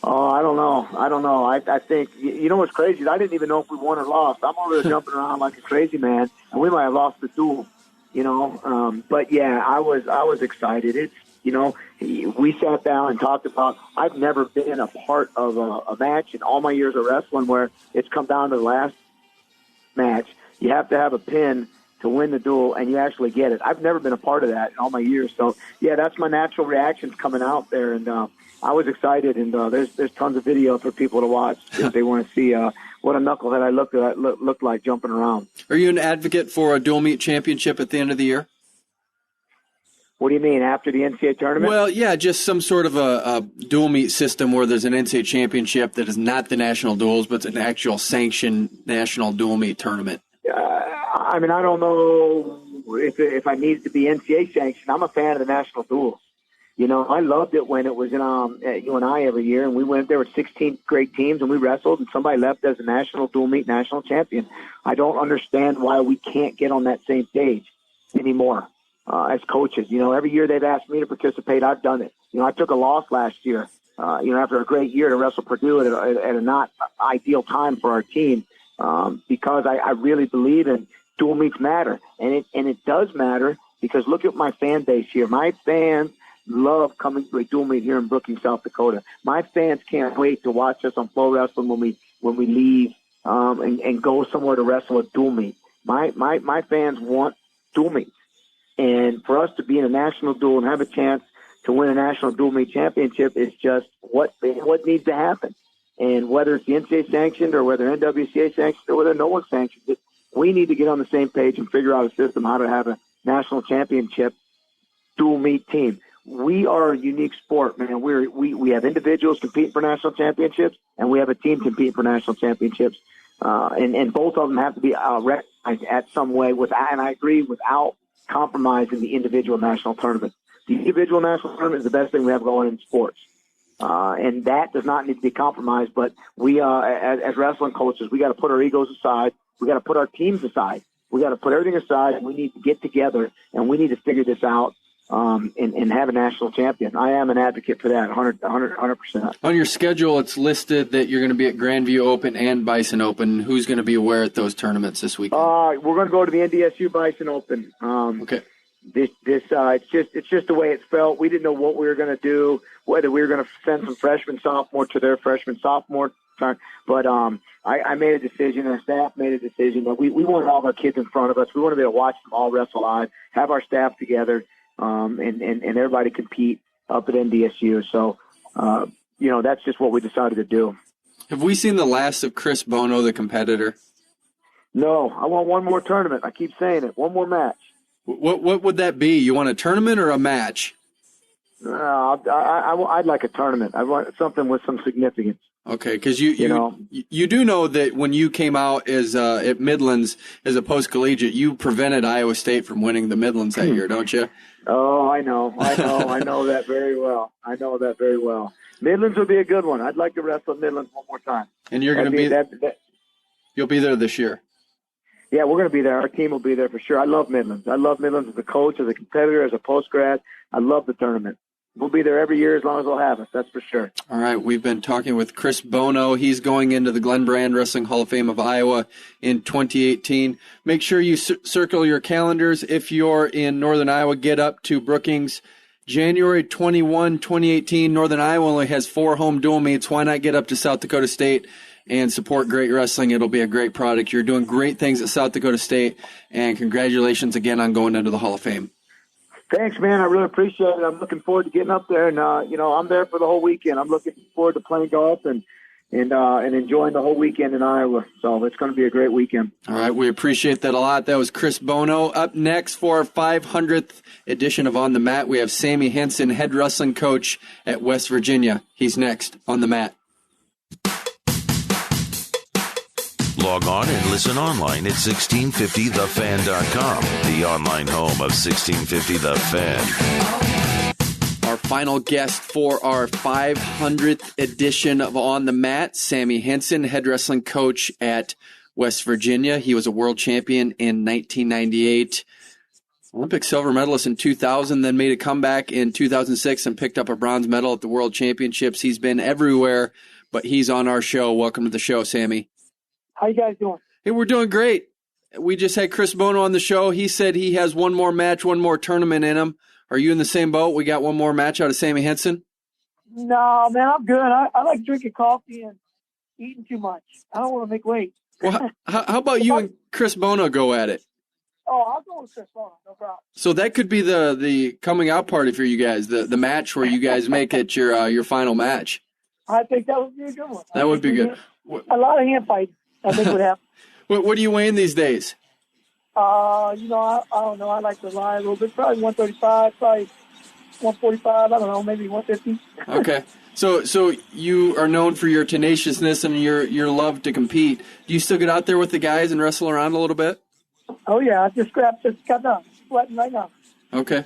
Oh, I don't know. I think, what's crazy is I didn't even know if we won or lost. I'm over there jumping around like a crazy man, and we might have lost the duel, But, yeah, I was excited. It's, we sat down and talked about, I've never been a part of a match in all my years of wrestling where it's come down to the last match. You have to have a pin to win the duel, and you actually get it. I've never been a part of that in all my years. So, yeah, that's my natural reactions coming out there, and I was excited, and there's tons of video for people to watch if they want to see what a knucklehead I looked like jumping around. Are you an advocate for a dual meet championship at the end of the year? What do you mean, after the NCAA tournament? Well, yeah, just some sort of a dual meet system where there's an NCAA championship that is not the national duels, but it's an actual sanctioned national dual meet tournament. I don't know if I need it to be NCAA sanctioned. I'm a fan of the national duels. I loved it when it was in at UNI every year, and we went there with 16 great teams, and we wrestled, and somebody left as a national dual meet national champion. I don't understand why we can't get on that same page anymore as coaches. Every year they've asked me to participate, I've done it. I took a loss last year, after a great year to wrestle Purdue at a not ideal time for our team because I really believe in dual meets matter, and it does matter because look at my fan base here. My fans love coming to a dual meet here in Brookings, South Dakota. My fans can't wait to watch us on Flow Wrestling when we leave and go somewhere to wrestle a dual meet. My fans want dual meets, and for us to be in a national duel and have a chance to win a national dual meet championship is just what needs to happen. And whether it's the NCAA sanctioned or whether NWCA sanctioned or whether no one sanctions it, we need to get on the same page and figure out a system how to have a national championship dual meet team. We are a unique sport, man. We have individuals competing for national championships, and we have a team competing for national championships. And both of them have to be recognized at some way, and I agree, without compromising the individual national tournament. The individual national tournament is the best thing we have going in sports. And that does not need to be compromised, but we, as wrestling coaches, we got to put our egos aside. We got to put our teams aside. We got to put everything aside, and we need to get together, and we need to figure this out. And have a national champion. I am an advocate for that, 100%. On your schedule, it's listed that you're going to be at Grandview Open and Bison Open. Who's going to be where at those tournaments this weekend? We're going to go to the NDSU Bison Open. Okay. it's just the way it felt. We didn't know what we were going to do, whether we were going to send some freshman, sophomore to their freshman, sophomore turn. But I made a decision, and the staff made a decision that we wanted all of our kids in front of us. We wanted to be able to watch them all wrestle live, have our staff together, and everybody compete up at NDSU. So, that's just what we decided to do. Have we seen the last of Chris Bono, the competitor? No, I want one more tournament. I keep saying it. One more match. What would that be? You want a tournament or a match? I'd like a tournament. I want something with some significance. Okay, because you do know that when you came out as at Midlands as a post-collegiate, you prevented Iowa State from winning the Midlands that year, don't you? Oh, I know that very well. Midlands would be a good one. I'd like to wrestle at Midlands one more time. And you're going to be you'll be there this year. Yeah, we're going to be there. Our team will be there for sure. I love Midlands. I love Midlands as a coach, as a competitor, as a post-grad. I love the tournament. We'll be there every year as long as they'll have us. That's for sure. All right. We've been talking with Chris Bono. He's going into the Glenn Brand Wrestling Hall of Fame of Iowa in 2018. Make sure you circle your calendars. If you're in Northern Iowa, get up to Brookings. January 21, 2018. Northern Iowa only has 4 home dual meets. Why not get up to South Dakota State and support great wrestling? It'll be a great product. You're doing great things at South Dakota State, and congratulations again on going into the Hall of Fame. Thanks, man. I really appreciate it. I'm looking forward to getting up there, and I'm there for the whole weekend. I'm looking forward to playing golf and enjoying the whole weekend in Iowa. So it's going to be a great weekend. All right, we appreciate that a lot. That was Chris Bono. Up next for our 500th edition of On the Mat, we have Sammie Henson, head wrestling coach at West Virginia. He's next on the mat. Log on and listen online at 1650thefan.com, the online home of 1650 The Fan. Our final guest for our 500th edition of On the Mat, Sammie Henson, head wrestling coach at West Virginia. He was a world champion in 1998, Olympic silver medalist in 2000, then made a comeback in 2006 and picked up a bronze medal at the World Championships. He's been everywhere, but he's on our show. Welcome to the show, Sammie. How you guys doing? Hey, we're doing great. We just had Chris Bono on the show. He said he has one more match, one more tournament in him. Are you in the same boat? We got one more match out of Sammie Henson? No, man, I'm good. I like drinking coffee and eating too much. I don't want to make weight. Well, how about you and Chris Bono go at it? Oh, I'll go with Chris Bono, no problem. So that could be the coming out party for you guys, the match where you guys make it your final match. I think that would be a good one. That would be good. A lot of hand fighting, I think, would happen. What are you weighing these days? I don't know. I like to lie a little bit. Probably 135, probably 145. I don't know, maybe 150. Okay. So you are known for your tenaciousness and your love to compete. Do you still get out there with the guys and wrestle around a little bit? Oh, yeah. I just got done. Sweating right now. Okay.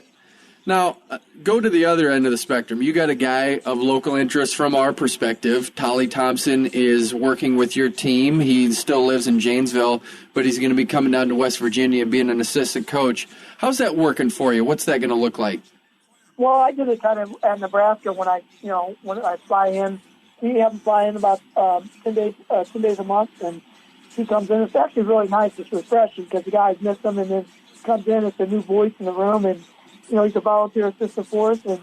Now, go to the other end of the spectrum. You got a guy of local interest from our perspective. Tolly Thompson is working with your team. He still lives in Janesville, but he's going to be coming down to West Virginia and being an assistant coach. How's that working for you? What's that going to look like? Well, I did it kind of at Nebraska when I fly in. He had him fly in about 10 days a month, and he comes in. It's actually really nice. It's refreshing because the guys miss him, and then comes in. It's a new voice in the room, and he's a volunteer assistant for us, and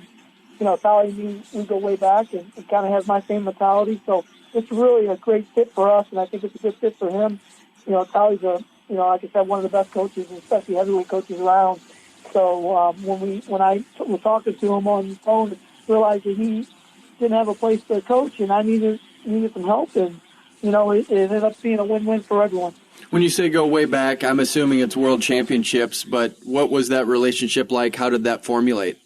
Tolly and me, we go way back, and it kind of has my same mentality. So it's really a great fit for us, and I think it's a good fit for him. Tolly's like I said, one of the best coaches, especially heavyweight coaches around. So when I was talking to him on the phone, realized that he didn't have a place to coach, and I needed some help, and it ended up being a win-win for everyone. When you say go way back, I'm assuming it's World Championships, but what was that relationship like? How did that formulate?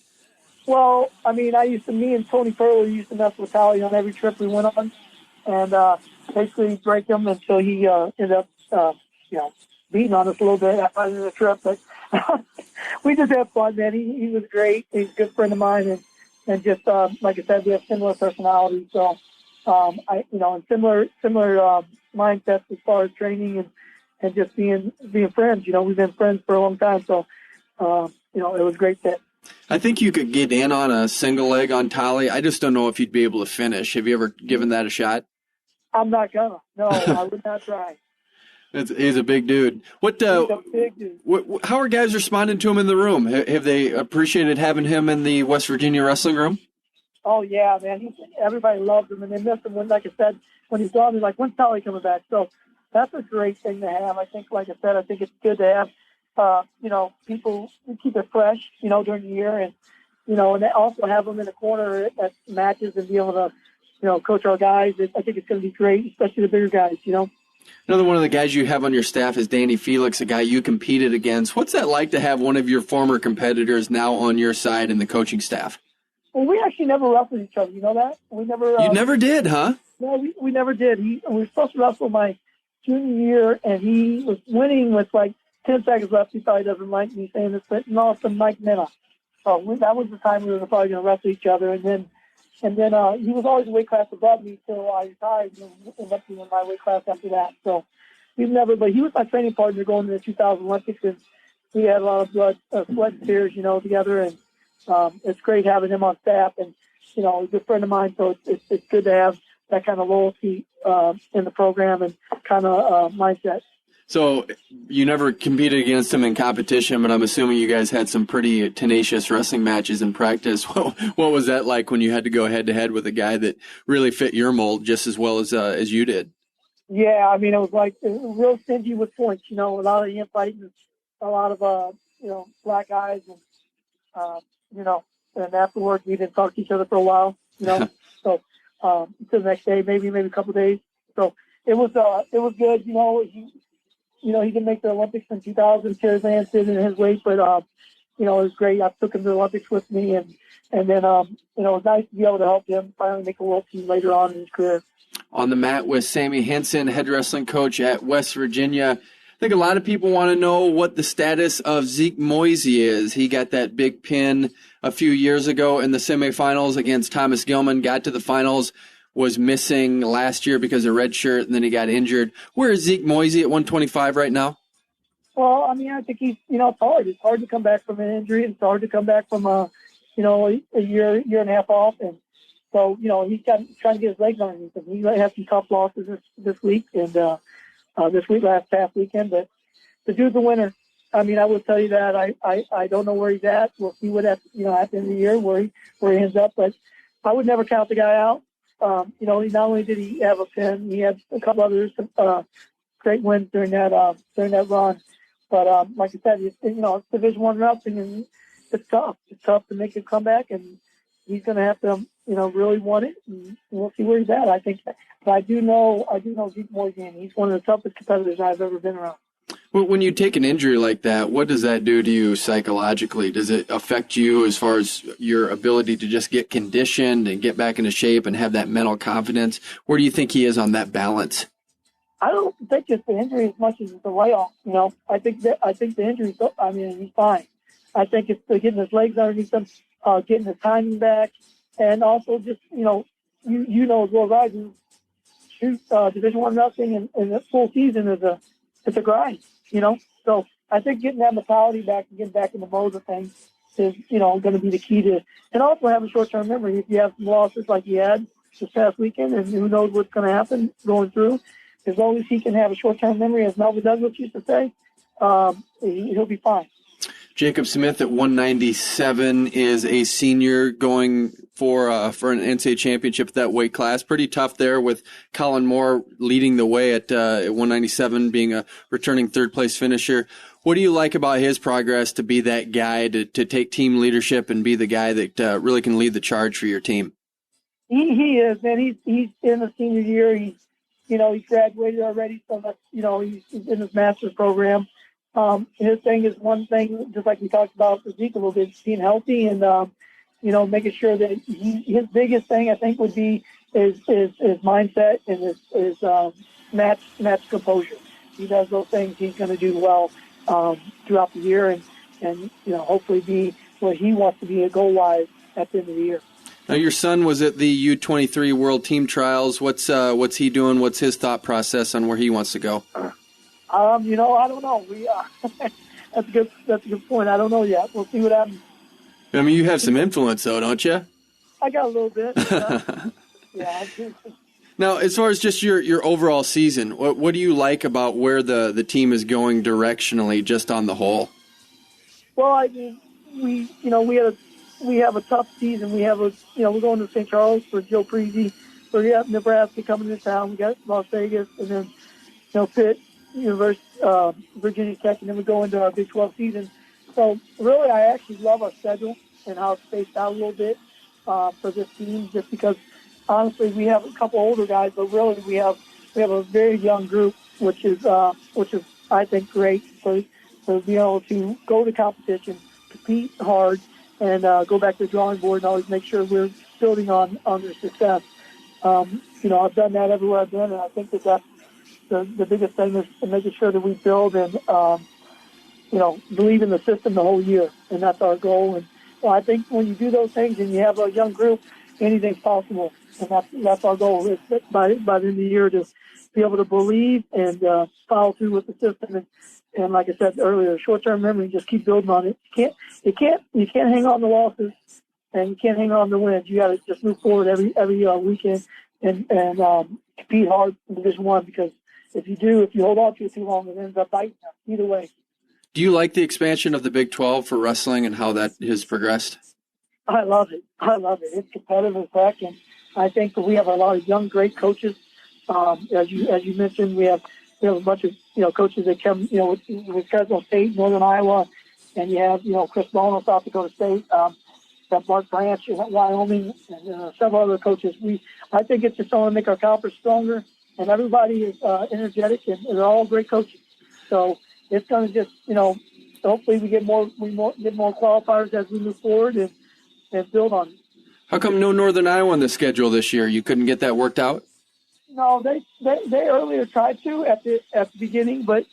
Well, I mean, me and Tony Furley used to mess with Tolly on every trip we went on, and basically break him until he ended up, beating on us a little bit after the trip. But we just had fun, man. He was great. He's a good friend of mine, and just like I said, we have similar personalities. So, and similar mindsets as far as training and just being friends. We've been friends for a long time, so it was great fit. I think you could get in on a single leg on Tolly. I just don't know if you'd be able to finish. Have you ever given that a shot? I'm not gonna. No, I would not try. He's a big dude. He's a big dude. How are guys responding to him in the room? Have they appreciated having him in the West Virginia wrestling room? Oh, yeah, man. Everybody loves him, and they miss him. Like I said, when he's gone, they're like, when's Tolly coming back? So that's a great thing to have. I think, like I said, I think it's good to have, people keep it fresh, during the year. And, and they also have them in the corner at matches and be able to, coach our guys. I think it's going to be great, especially the bigger guys, Another one of the guys you have on your staff is Danny Felix, a guy you competed against. What's that like to have one of your former competitors now on your side in the coaching staff? Well, we actually never wrestled each other. You know that? We never. You never did, huh? No, we never did. We were supposed to wrestle my junior year, and he was winning with like 10 seconds left. He probably doesn't like me saying this, but no, it's Mike Minna. So that was the time we were probably going to wrestle each other, and then he was always a weight class above me till I retired and ended up being in my weight class after that. So we've never, but he was my training partner going to the 2000 Olympics, and we had a lot of blood, sweat and tears, together. And it's great having him on staff, and he's a good friend of mine. So it's good to have that kind of loyalty in the program and kind of mindset. So you never competed against him in competition, but I'm assuming you guys had some pretty tenacious wrestling matches in practice. What was that like when you had to go head-to-head with a guy that really fit your mold just as well as you did? Yeah, I mean, it was like real stingy with points, a lot of infighting, a lot of, black eyes, and, and afterwards we didn't talk to each other for a while, so until the next day, maybe a couple of days. So it was good, he didn't make the Olympics in 2000. Terry Vance did in his weight, but it was great. I took him to the Olympics with me, and then it was nice to be able to help him finally make a world team later on in his career. On the mat with Sammie Henson, head wrestling coach at West Virginia. I think a lot of people want to know what the status of Zeke Moisey is. He got that big pin a few years ago in the semifinals against Thomas Gilman, got to the finals, was missing last year because of red shirt, and then he got injured. Where is Zeke Moisey at 125 right now? Well, I mean, I think he's, it's hard. It's hard to come back from an injury. It's hard to come back from a year and a half off. And so, he's trying to get his legs underneath him. He had some tough losses this week and last past weekend. But the dude's a winner. I mean, I will tell you that I don't know where he's at. We'll see what at the end of the year where he ends up. But I would never count the guy out. Not only did he have a pin, he had a couple others great wins during that run. But like I said, it's Division I wrestling, and it's tough. It's tough to make a comeback, and he's going to have to really want it. And we'll see where he's at. I think, but I do know Zeke Moisey, and he's one of the toughest competitors I've ever been around. Well, when you take an injury like that, what does that do to you psychologically? Does it affect you as far as your ability to just get conditioned and get back into shape and have that mental confidence? Where do you think he is on that balance? I don't think it's the injury as much as it's the layoff. I think the injury. I mean, he's fine. I think it's getting his legs underneath him, getting his timing back, and also just as well as I do, Division I wrestling and the full season it's a grind. So I think getting that mentality back and getting back in the mode of things is, going to be the key to, and also having short-term memory. If you have some losses like he had this past weekend, and who knows what's going to happen going through, as long as he can have a short-term memory, as Melvin Douglas used to say, he'll be fine. Jacob Smith at 197 is a senior going for an NCAA championship at that weight class. Pretty tough there with Colin Moore leading the way at 197, being a returning third-place finisher. What do you like about his progress to be that guy, to take team leadership and be the guy that really can lead the charge for your team? He is, man. He's in the senior year. He's graduated already, so that's, he's in his master's program. His thing is one thing, just like we talked about with Zeke a little bit, being healthy and, making sure that his biggest thing, I think, would be his mindset and his match composure. He does those things, he's going to do well throughout the year and hopefully be where he wants to be goal-wise at the end of the year. Now, your son was at the U23 World Team Trials. What's he doing? What's his thought process on where he wants to go? I don't know. That's a good point. I don't know yet. We'll see what happens. I mean, you have some influence, though, don't you? I got a little bit. Yeah. Now, as far as just your overall season, what do you like about where the team is going directionally, just on the whole? Well, I mean, we have a tough season. We're going to St. Charles for Joe Preezi. We got Nebraska coming to town. We got Las Vegas, and then Pitt, University, Virginia Tech, and then we go into our Big 12 season. So really, I actually love our schedule and how it's spaced out a little bit for this team, just because honestly we have a couple older guys, but really we have a very young group, which is I think great for being able to go to competition, compete hard, and go back to the drawing board and always make sure we're building on their success. I've done that everywhere I've been, and I think that's the biggest thing is making sure that we build and believe in the system the whole year, and that's our goal. And I think when you do those things and you have a young group, anything's possible, and that's our goal. Is that by the end of the year to be able to believe and follow through with the system. And like I said earlier, short-term memory, just keep building on it. You can't hang on the losses, and you can't hang on the wins. You got to just move forward every weekend and compete hard in Division I, because if you hold on to it too long, it ends up biting you. Either way. Do you like the expansion of the Big 12 for wrestling and how that has progressed? I love it. It's competitive as heck, and I think we have a lot of young, great coaches. As you mentioned, we have a bunch of coaches that come with Dakota State, Northern Iowa, and you have Chris Bono, South Dakota State, got Mark Branch in Wyoming, and several other coaches. I think it's just going to make our conference stronger, and everybody is energetic, and they're all great coaches. So it's going to just hopefully we get more qualifiers as we move forward and build on it. How come no Northern Iowa on the schedule this year? You couldn't get that worked out? No, they earlier tried to at the beginning, but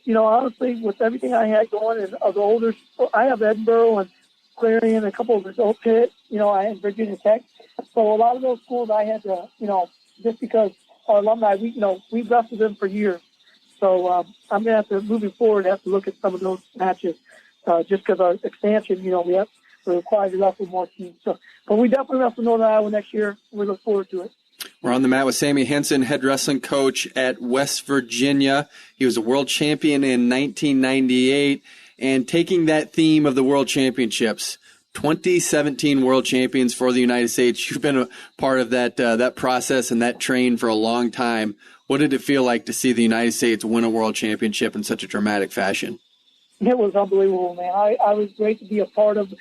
honestly, with everything I had going and the older, I have Edinburgh and Clarion, a couple of us, Oak Pitt, I had Virginia Tech. So a lot of those schools I had to, just because our alumni, we've wrestled them for years. So I'm going to have to, moving forward, have to look at some of those matches just because our expansion, we're required to wrestle more teams. So, but we definitely wrestle Northern Iowa next year. We look forward to it. We're on the mat with Sammie Henson, head wrestling coach at West Virginia. He was a world champion in 1998. And taking that theme of the world championships, 2017 world champions for the United States. You've been a part of that process and that train for a long time. What did it feel like to see the United States win a world championship in such a dramatic fashion? It was unbelievable, man. I was great to be a part of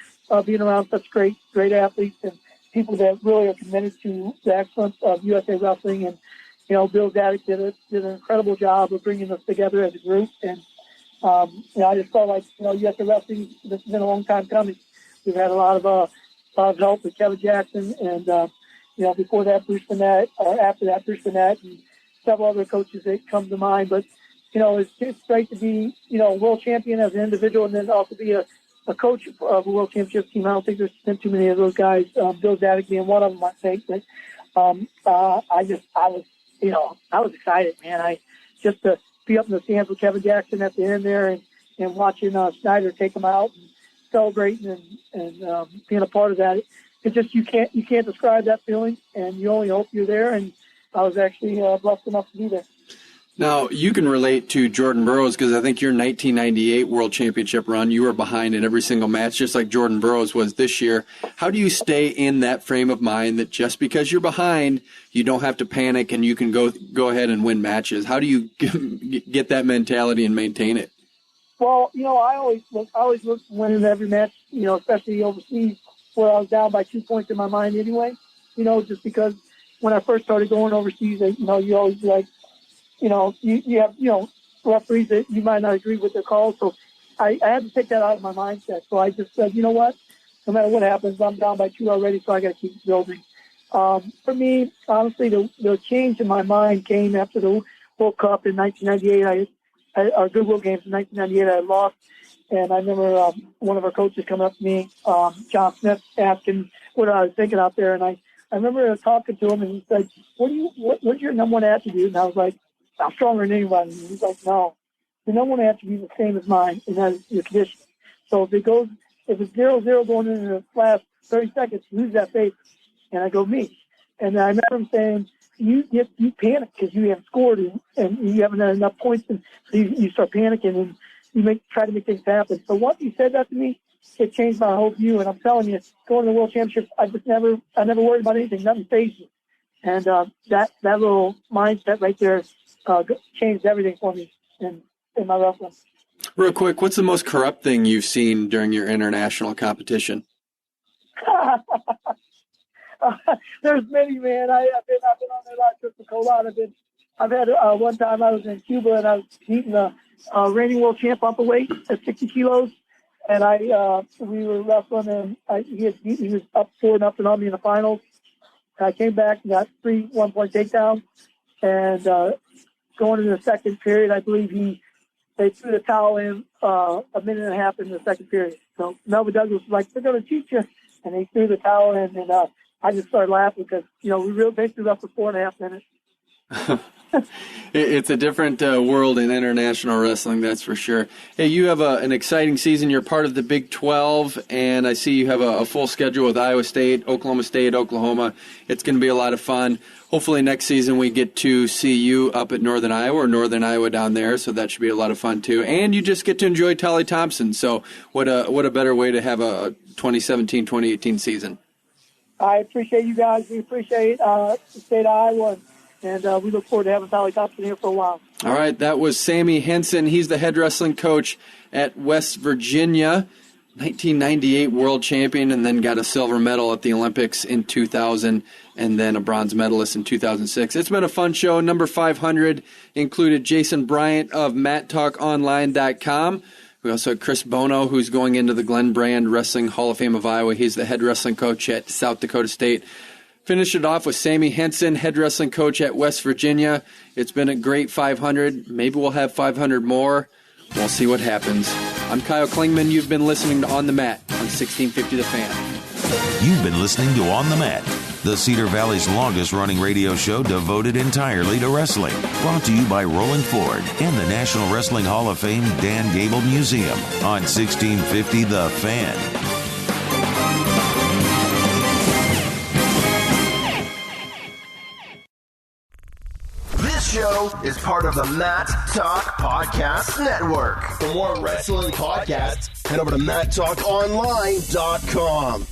being around such great athletes and people that really are committed to the excellence of USA Wrestling. And, Bill Zadek did an incredible job of bringing us together as a group. And, I just felt like, USA Wrestling, this has been a long time coming. We've had a lot of help with Kevin Jackson and, before that, Bruce Burnett, or after that, Bruce Burnett, and several other coaches that come to mind. But, it's great to be, world champion as an individual and then also be a coach of a world championship team. I don't think there's been too many of those guys. Bill Zadek being one of them, I think. But I was excited, man. Just to be up in the stands with Kevin Jackson at the end there and watching Snyder take him out and celebrating and being a part of that. It's just you can't describe that feeling, and you only hope you're there. And I was actually blessed enough to be there. Now, you can relate to Jordan Burroughs because I think your 1998 World Championship run, you were behind in every single match, just like Jordan Burroughs was this year. How do you stay in that frame of mind that just because you're behind, you don't have to panic and you can go ahead and win matches? How do you get that mentality and maintain it? Well, I always look winning every match, especially overseas where I was down by 2 points in my mind anyway, just because when I first started going overseas, you always like, you have, referees that you might not agree with their calls. So I had to take that out of my mindset. So I just said, you know what? No matter what happens, I'm down by 2 already, so I got to keep building. For me, honestly, the change in my mind came after the World Cup in 1998. Our Goodwill games in 1998, I lost. And I remember one of our coaches coming up to me, John Smith, asking what I was thinking out there. And I remember talking to him, and he said, what's your number one attribute? And I was like, I'm stronger than anybody. And he's like, no, the number one attribute is the same as mine, and that is your conditioning. So if it's 0-0 going into the last 30 seconds, who's that favorite? And I go, me. And I remember him saying, you panic because you haven't scored and you haven't had enough points, and so you start panicking and you try to make things happen. So once you said that to me, it changed my whole view. And I'm telling you, going to the World Championship, I never worried about anything. Nothing fazed me. And that little mindset right there changed everything for me in my wrestling. Real quick, what's the most corrupt thing you've seen during your international competition? There's many, man. I've been on there a lot of trips to Colorado. I've had one time I was in Cuba and I was beating the reigning world champ up a weight at 60 kilos, and we were wrestling, and he was up 4-0 on me in the finals. I came back and got 3 one-point takedowns, and going into the second period, I believe they threw the towel in a minute and a half in the second period. So Melvin Douglas was like, "They're going to cheat you," and they threw the towel in, and I just started laughing because we really basically wrestled for 4.5 minutes. It's a different world in international wrestling, that's for sure. Hey, you have an exciting season. You're part of the Big 12, and I see you have a full schedule with Iowa State, Oklahoma. It's going to be a lot of fun. Hopefully next season we get to see you up at Northern Iowa or Northern Iowa down there, so that should be a lot of fun too. And you just get to enjoy Tolly Thompson, so what a better way to have a 2017-2018 season. I appreciate you guys. We appreciate the state of Iowa, and we look forward to having Tolly Thompson here for a while. All right, that was Sammie Henson. He's the head wrestling coach at West Virginia, 1998 world champion, and then got a silver medal at the Olympics in 2000, and then a bronze medalist in 2006. It's been a fun show. Number 500 included Jason Bryant of MattTalkOnline.com. We also had Chris Bono, who's going into the Glenn Brand Wrestling Hall of Fame of Iowa. He's the head wrestling coach at South Dakota State. Finished it off with Sammie Henson, head wrestling coach at West Virginia. It's been a great 500. Maybe we'll have 500 more. We'll see what happens. I'm Kyle Klingman. You've been listening to On the Mat on 1650 The Fan. You've been listening to On the Mat, the Cedar Valley's longest-running radio show devoted entirely to wrestling. Brought to you by Rolling Ford and the National Wrestling Hall of Fame Dan Gable Museum on 1650 The Fan. This show is part of the Matt Talk Podcast Network. For more wrestling podcasts, head over to MattTalkOnline.com.